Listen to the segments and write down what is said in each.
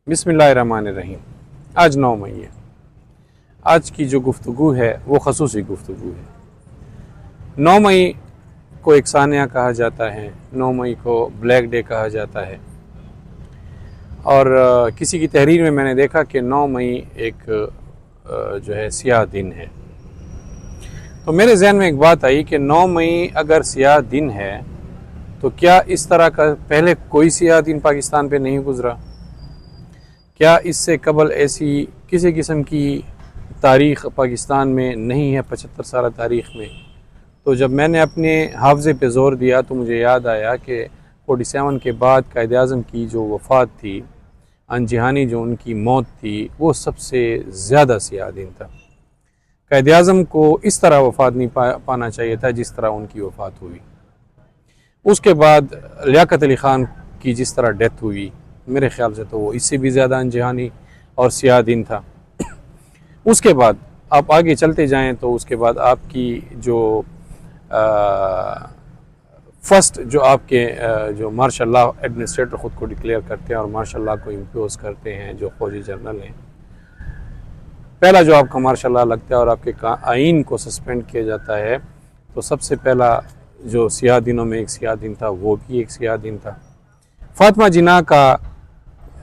बिस्मिल्लाहिर्रहमानिर्रहीम। आज 9 मई है। आज की जो गुफ्तगू है वो खसूसी गुफ्तगू है। 9 मई को एक सानिया कहा जाता है, 9 मई को ब्लैक डे कहा जाता है। और किसी की तहरीर में मैंने देखा कि 9 मई एक जो है सियाह दिन है। तो मेरे जहन में एक बात आई कि 9 मई अगर सियाह दिन है तो क्या इस तरह का पहले कोई सियाह दिन पाकिस्तान पे नहीं गुजरा? क्या इससे कबल ऐसी किसी किस्म की तारीख़ पाकिस्तान में नहीं है 75 साल तारीख़ में? तो जब मैंने अपने हाफजे पे ज़ोर दिया तो मुझे याद आया कि 47 के बाद कायद आज़म की जो वफ़ात थी, अनजहानी जो उनकी मौत थी, वो सबसे ज़्यादा सियाह दिन था। कायद आज़म को इस तरह वफ़ात नहीं पाना चाहिए था जिस तरह उनकी वफ़ात हुई। उसके बाद लियाकत अली ख़ान की जिस तरह डेथ हुई, मेरे ख़्याल से तो वो इससे भी ज़्यादा अनजहानी और सियाह दिन था। उसके बाद आप आगे चलते जाएं तो उसके बाद आपकी जो फर्स्ट जो आपके जो मार्शल लॉ एडमिनिस्ट्रेटर ख़ुद को डिक्लेयर करते हैं और मार्शल लॉ को इम्पोज करते हैं, जो फौजी जनरल हैं, पहला जो आपका मार्शल लॉ लगता है और आपके आइन को सस्पेंड किया जाता है, तो सबसे पहला जो सियाह दिनों में एक सियाह दिन था वो भी एक सियाह दिन था। फातिमा जिन्ना का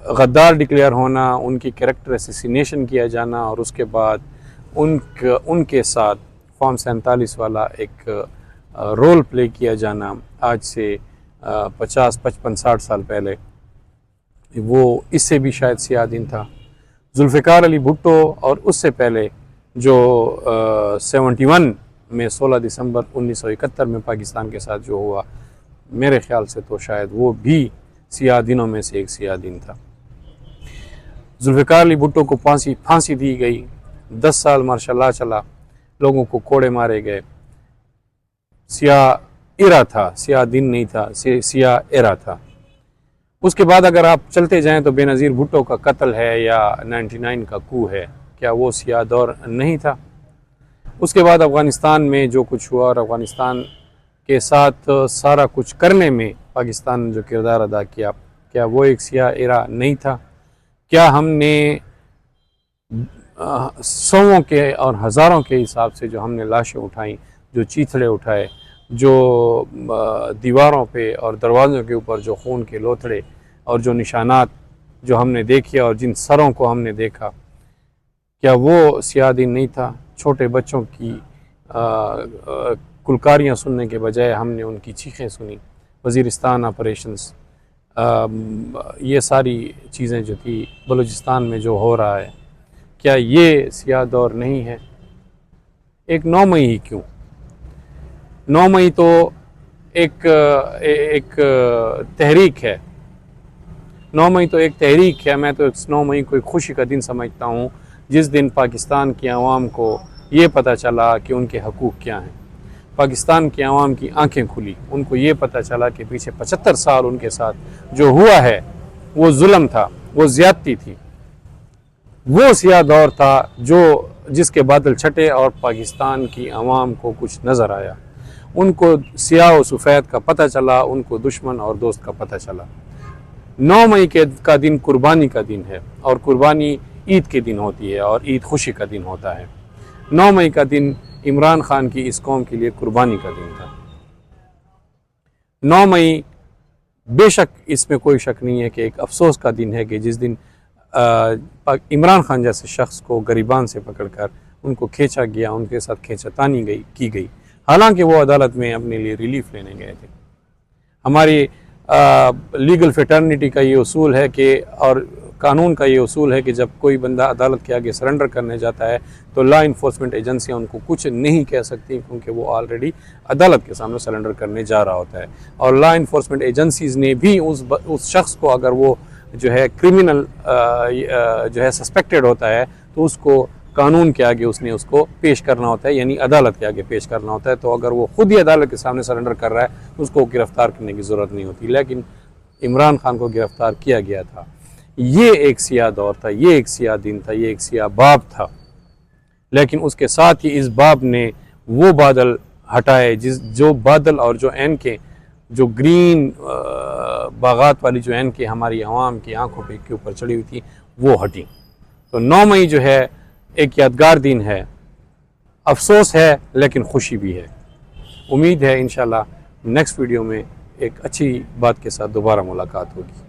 गद्दार डिक्लेयर होना, उनकी कैरेक्टर असैसिनेशन किया जाना और उसके बाद उनके साथ फॉर्म 47 वाला एक रोल प्ले किया जाना आज से 50, 55, 60 साल पहले, वो इससे भी शायद सियाह दिन था। जुल्फ़िकार अली भुट्टो और उससे पहले जो 71 में 16 दिसंबर 1971 में पाकिस्तान के साथ जो हुआ, मेरे ख़्याल से तो शायद वो भी सियाह दिनों में से एक सियाह दिन था। जुल्फ़िकार अली भुट्टो को फांसी दी गई, 10 साल मार्शल लॉ चला, लोगों को कोड़े मारे गए। सियाह इरा था, सियाह दिन नहीं था, सियाह इरा था। उसके बाद अगर आप चलते जाएं तो बेनज़ीर भुट्टो का कत्ल है या 99 का कू है, क्या वो सियाह दौर नहीं था? उसके बाद अफ़गानिस्तान में जो कुछ हुआ और अफ़गानिस्तान के साथ सारा कुछ करने में पाकिस्तान ने जो किरदार अदा किया, क्या वो एक सियाह इरा नहीं था? क्या हमने सौों के और हज़ारों के हिसाब से जो हमने लाशें उठाई, जो चीथड़े उठाए, जो दीवारों पे और दरवाज़ों के ऊपर जो खून के लोथड़े और जो निशानात जो हमने देखे और जिन सरों को हमने देखा, क्या वो सियाह दिन नहीं था? छोटे बच्चों की कुलकारियाँ सुनने के बजाय हमने उनकी चीखें सुनी। वज़ीरिस्तान ऑपरेशंस, ये सारी चीज़ें जो थी, बलूचिस्तान में जो हो रहा है, क्या ये सियाह दौर नहीं है? एक 9 मई ही क्यों? 9 मई तो एक तहरीक है। 9 मई तो एक तहरीक है। मैं तो 9 मई को एक खुशी का दिन समझता हूँ, जिस दिन पाकिस्तान की आवाम को ये पता चला कि उनके हकूक़ क्या हैं। पाकिस्तान की आवाम की आंखें खुली, उनको ये पता चला कि पीछे 75 साल उनके साथ जो हुआ है वो जुल्म था, वो ज़्यादती थी, वो सियाह दौर था जिसके बादल छटे और पाकिस्तान की आवाम को कुछ नज़र आया। उनको सियाह और सफ़ेद का पता चला, उनको दुश्मन और दोस्त का पता चला। 9 मई का दिन कुर्बानी का दिन है और कुर्बानी ईद के दिन होती है और ईद खुशी का दिन होता है। 9 मई का दिन इमरान खान की इस कौम के लिए कुर्बानी का दिन था। 9 मई बेशक इसमें कोई शक नहीं है कि एक अफसोस का दिन है कि जिस दिन इमरान खान जैसे शख्स को गरीबान से पकड़कर उनको खींचा गया, उनके साथ खींचातानी की गई, हालांकि वो अदालत में अपने लिए रिलीफ लेने गए थे। हमारी लीगल फेटर्निटी का ये उसूल है कि, और कानून का ये उसूल है कि जब कोई बंदा अदालत के आगे सरेंडर करने जाता है तो लॉ इन्फोर्समेंट एजेंसियाँ उनको कुछ नहीं कह सकती, क्योंकि वो ऑलरेडी अदालत के सामने सरेंडर करने जा रहा होता है। और लॉ इन्फोर्समेंट एजेंसीज़ ने भी उस शख्स को, अगर वो जो है क्रिमिनल जो है सस्पेक्टेड होता है, तो उसको कानून के आगे उसको पेश करना होता है, यानी अदालत के आगे पेश करना होता है। तो अगर वो खुद ही अदालत के सामने सरेंडर कर रहा है तो उसको गिरफ़्तार करने की ज़रूरत नहीं होती। लेकिन इमरान खान को गिरफ़्तार किया गया था। ये एक सियाह दौर था, ये एक सियाह दिन था, ये एक सियाह बाब था। लेकिन उसके साथ ही इस बाब ने वो बादल हटाए जो बादल और जो एन के जो ग्रीन बागात वाली जो एन के हमारी आवाम की आंखों पे के ऊपर चढ़ी हुई थी वो हटी। तो 9 मई जो है एक यादगार दिन है, अफसोस है लेकिन खुशी भी है। उम्मीद है इंशाल्लाह नेक्स्ट वीडियो में एक अच्छी बात के साथ दोबारा मुलाकात होगी।